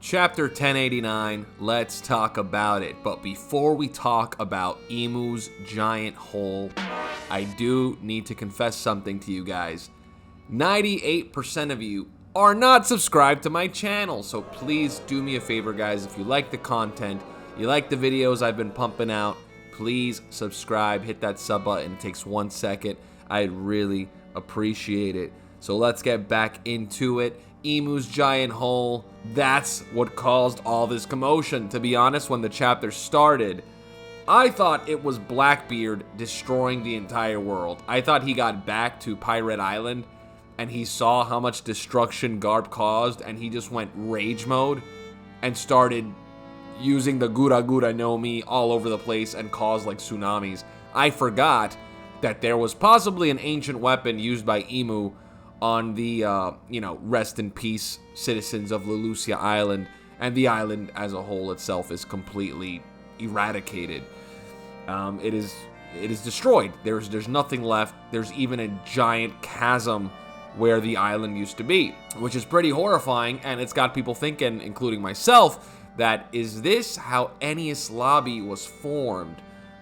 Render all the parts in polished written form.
Chapter 1089, let's talk about it. But before we talk about Imu's giant hole, I do need to confess something to you guys. 98% of you are not subscribed to my channel, so please do me a favor, guys. If you like the content, you like the videos I've been pumping out, please subscribe, hit that sub button. It takes 1 second. I'd really appreciate it. So let's get back into it. Imu's giant hole, that's what caused all this commotion. To be honest, when the chapter started, I thought it was Blackbeard destroying the entire world. I thought he got back to Pirate Island and he saw how much destruction Garp caused and he just went rage mode and started using the Gura Gura no Mi all over the place and caused like tsunamis. I forgot that there was possibly an ancient weapon used by Imu on the, rest in peace citizens of Lulusia Island, and the island as a whole itself is completely eradicated. It is destroyed. There's nothing left. There's even a giant chasm where the island used to be, which is pretty horrifying, and it's got people thinking, including myself, that is this how Enies Lobby was formed?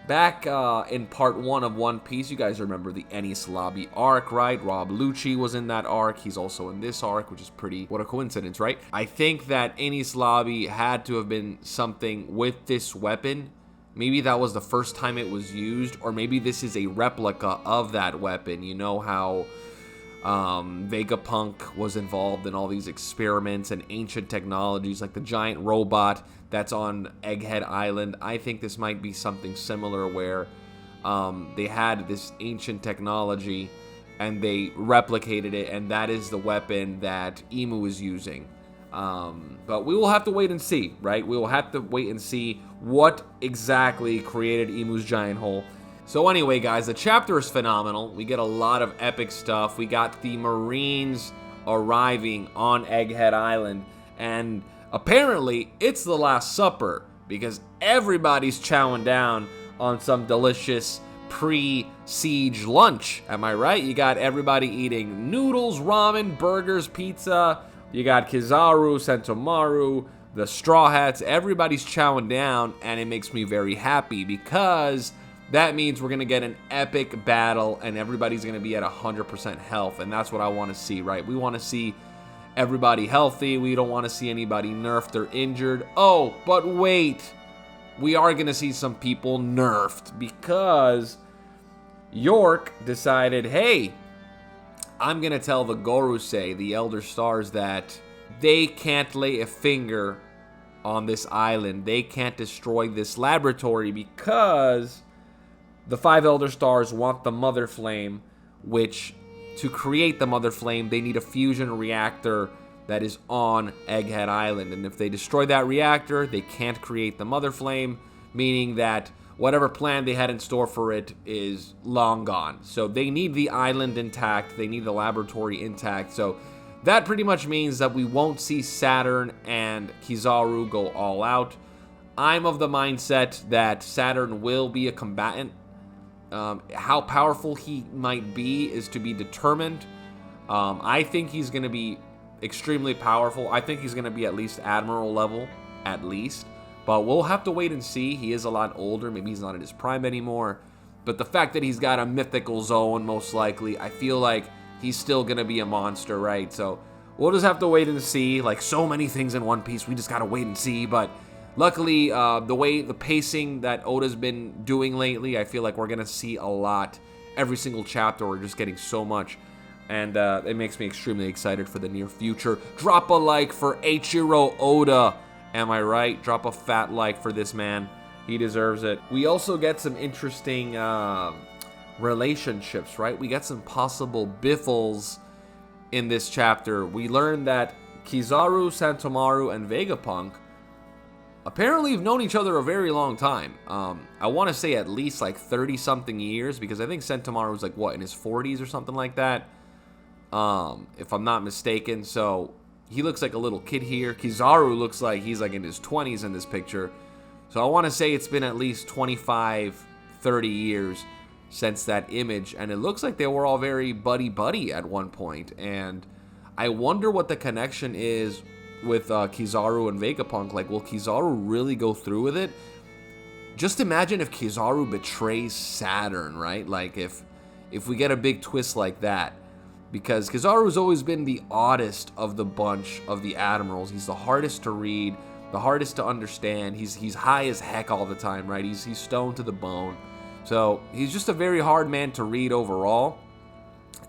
Back in part 1 of One Piece, you guys remember the Enies Lobby arc, right? Rob Lucci was in that arc. He's also in this arc, which is what a coincidence, right? I think that Enies Lobby had to have been something with this weapon. Maybe that was the first time it was used, or maybe this is a replica of that weapon. You know how Vegapunk was involved in all these experiments and ancient technologies, like the giant robot that's on Egghead Island. I think this might be something similar where they had this ancient technology and they replicated it, and that is the weapon that Imu is using. But we will have to wait and see, right? We will have to wait and see what exactly created Imu's giant hole. So anyway, guys, the chapter is phenomenal. We get a lot of epic stuff. We got the Marines arriving on Egghead Island, and apparently it's the Last Supper because everybody's chowing down on some delicious pre-siege lunch. Am I right? You got everybody eating noodles, ramen, burgers, pizza. You got Kizaru, Sentomaru, the Straw Hats. Everybody's chowing down, and it makes me very happy because that means we're going to get an epic battle and everybody's going to be at 100% health. And that's what I want to see, right? We want to see everybody healthy. We don't want to see anybody nerfed or injured. Oh, but wait. We are going to see some people nerfed because York decided, hey, I'm going to tell the Gorosei, the Elder Stars, that they can't lay a finger on this island. They can't destroy this laboratory because the 5 Elder Stars want the Mother Flame, which, to create the Mother Flame, they need a fusion reactor that is on Egghead Island. And if they destroy that reactor, they can't create the Mother Flame, meaning that whatever plan they had in store for it is long gone. So they need the island intact. They need the laboratory intact. So that pretty much means that we won't see Saturn and Kizaru go all out. I'm of the mindset that Saturn will be a combatant. How powerful he might be is to be determined. I think he's going to be extremely powerful. I think he's going to be at least Admiral level, at least. But we'll have to wait and see. He is a lot older. Maybe he's not in his prime anymore. But the fact that he's got a mythical zone, most likely, I feel like he's still going to be a monster, right? So we'll just have to wait and see. Like so many things in One Piece, we just got to wait and see. But luckily, the pacing that Oda's been doing lately, I feel like we're going to see a lot. Every single chapter, we're just getting so much. And it makes me extremely excited for the near future. Drop a like for Eiichiro Oda. Am I right? Drop a fat like for this man. He deserves it. We also get some interesting relationships, right? We get some possible biffles in this chapter. We learn that Kizaru, Sentomaru, and Vegapunk apparently have known each other a very long time. I want to say at least like 30-something years, because I think Sentomaru was like, what, in his 40s or something like that? If I'm not mistaken. So he looks like a little kid here. Kizaru looks like he's like in his 20s in this picture. So I want to say it's been at least 25, 30 years since that image. And it looks like they were all very buddy-buddy at one point. And I wonder what the connection is Kizaru and Vegapunk. Like, will Kizaru really go through with it? Just imagine if Kizaru betrays Saturn, right? Like, if we get a big twist like that. Because Kizaru's always been the oddest of the bunch of the Admirals. He's the hardest to read, the hardest to understand. He's high as heck all the time, right? He's stoned to the bone. So he's just a very hard man to read overall.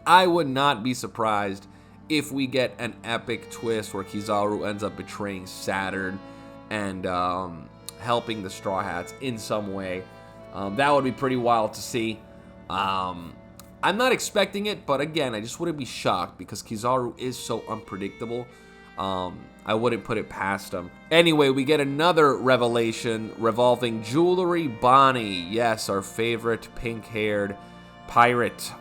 I would not be surprised if we get an epic twist where Kizaru ends up betraying Saturn and helping the Straw Hats in some way. That would be pretty wild to see. I'm not expecting it, but again, I just wouldn't be shocked because Kizaru is so unpredictable. I wouldn't put it past him. Anyway, we get another revelation revolving Jewelry Bonnie. Yes, our favorite pink-haired pirate.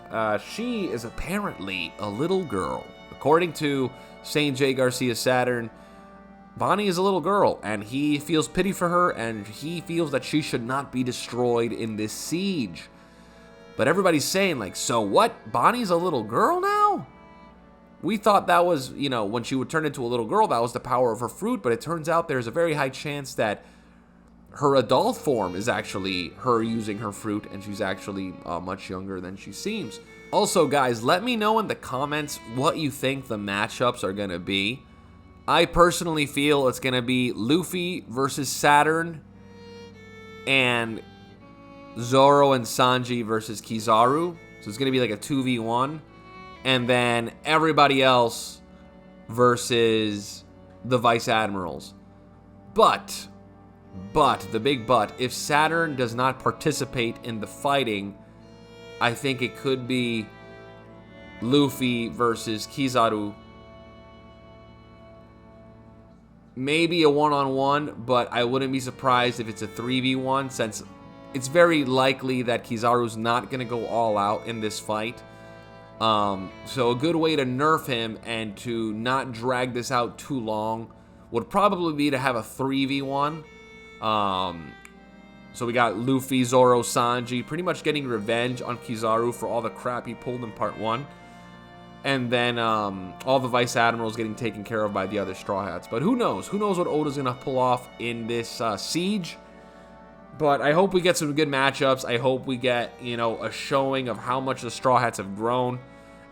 She is apparently a little girl. According to St. J. Garcia Saturn, Bonnie is a little girl, and he feels pity for her, and he feels that she should not be destroyed in this siege. But everybody's saying, like, so what? Bonnie's a little girl now? We thought that was, when she would turn into a little girl, that was the power of her fruit. But it turns out there's a very high chance that her adult form is actually her using her fruit. And she's actually much younger than she seems. Also, guys, let me know in the comments what you think the matchups are going to be. I personally feel it's going to be Luffy versus Saturn. And Zoro and Sanji versus Kizaru. So it's going to be like a 2v1. And then everybody else versus the Vice Admirals. But, the big but, if Saturn does not participate in the fighting, I think it could be Luffy versus Kizaru. Maybe a one-on-one, but I wouldn't be surprised if it's a 3v1 since it's very likely that Kizaru's not going to go all out in this fight. So a good way to nerf him and to not drag this out too long would probably be to have a 3v1. So we got Luffy, Zoro, Sanji pretty much getting revenge on Kizaru for all the crap he pulled in part 1. And then all the Vice Admirals getting taken care of by the other Straw Hats. But who knows? Who knows what Oda's going to pull off in this siege? But I hope we get some good matchups. I hope we get, a showing of how much the Straw Hats have grown.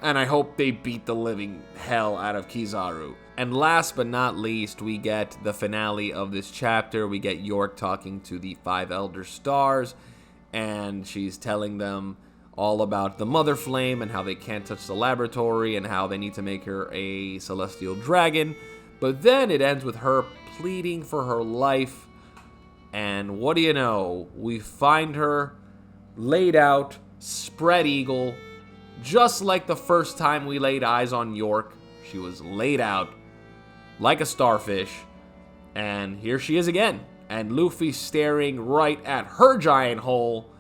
And I hope they beat the living hell out of Kizaru. And last but not least, we get the finale of this chapter. We get York talking to the 5 Elder Stars. And she's telling them all about the Mother Flame and how they can't touch the laboratory and how they need to make her a celestial dragon. But then it ends with her pleading for her life. And what do you know? We find her laid out, spread eagle, just like the first time we laid eyes on York. She was laid out like a starfish. And here she is again. And Luffy staring right at her giant hole.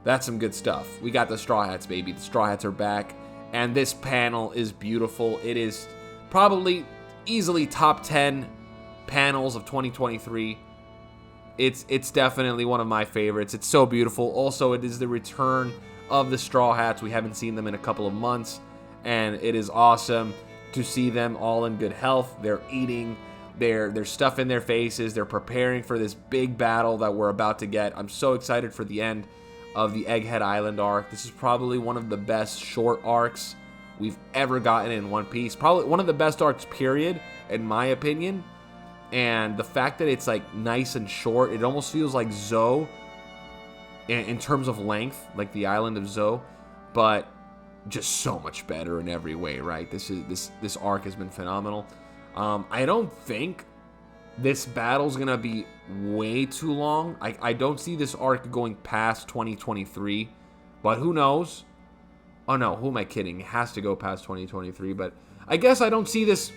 That's some good stuff. We got the Straw Hats, baby. The Straw Hats are back. And this panel is beautiful. It is probably easily top 10 panels of 2023. It's definitely one of my favorites. It's so beautiful. Also, it is the return of the Straw Hats. We haven't seen them in a couple of months, and it is awesome to see them all in good health. They're eating, there's stuff in their faces. They're preparing for this big battle that we're about to get. I'm so excited for the end of the Egghead Island arc. This is probably one of the best short arcs we've ever gotten in One Piece. Probably one of the best arcs, period, in my opinion. And the fact that it's like nice and short, it almost feels like Zou in terms of length, like the island of Zou, but just so much better in every way, right? This arc has been phenomenal. I don't think this battle's gonna be way too long. I don't see this arc going past 2023, but who knows? Oh no, who am I kidding? It has to go past 2023, but I guess I don't see this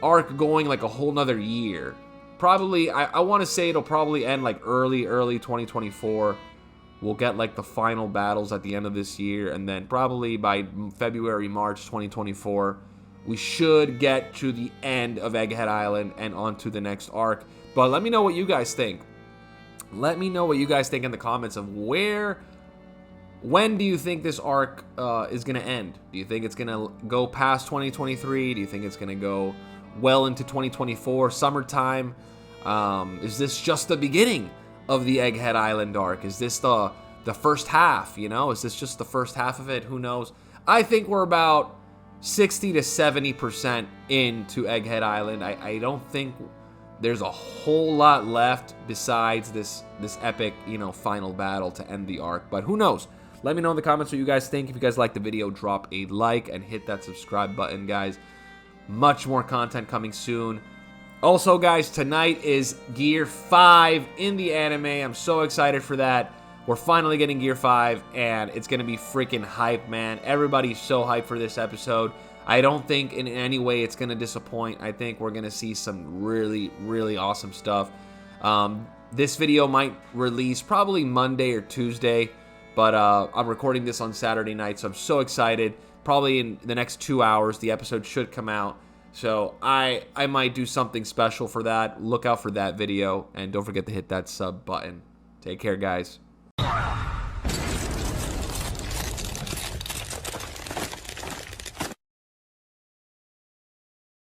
arc going like a whole nother year. Probably, I want to say it'll probably end like early 2024. We'll get like the final battles at the end of this year, and then probably by February, March 2024, we should get to the end of Egghead Island and onto the next arc. But let me know what you guys think. Let me know what you guys think in the comments of when do you think this arc is going to end? Do you think it's going to go past 2023? Do you think it's going to go well into 2024, summertime. Is this just the beginning of the Egghead Island arc? Is this the first half, you know? Is this just the first half of it? Who knows? I think we're about 60 to 70% into Egghead Island. I don't think there's a whole lot left besides this epic, you know, final battle to end the arc. But who knows? Let me know in the comments what you guys think. If you guys like the video, drop a like and hit that subscribe button, guys. Much more content coming soon. Also, guys, tonight is Gear 5 in the anime. I'm so excited for that. We're finally getting Gear 5, and it's going to be freaking hype, man. Everybody's so hyped for this episode. I don't think in any way it's going to disappoint. I think we're going to see some really, really awesome stuff. This video might release probably Monday or Tuesday, but I'm recording this on Saturday night, so I'm so excited. Probably in the next 2 hours, the episode should come out. So I might do something special for that. Look out for that video, and don't forget to hit that sub button. Take care, guys.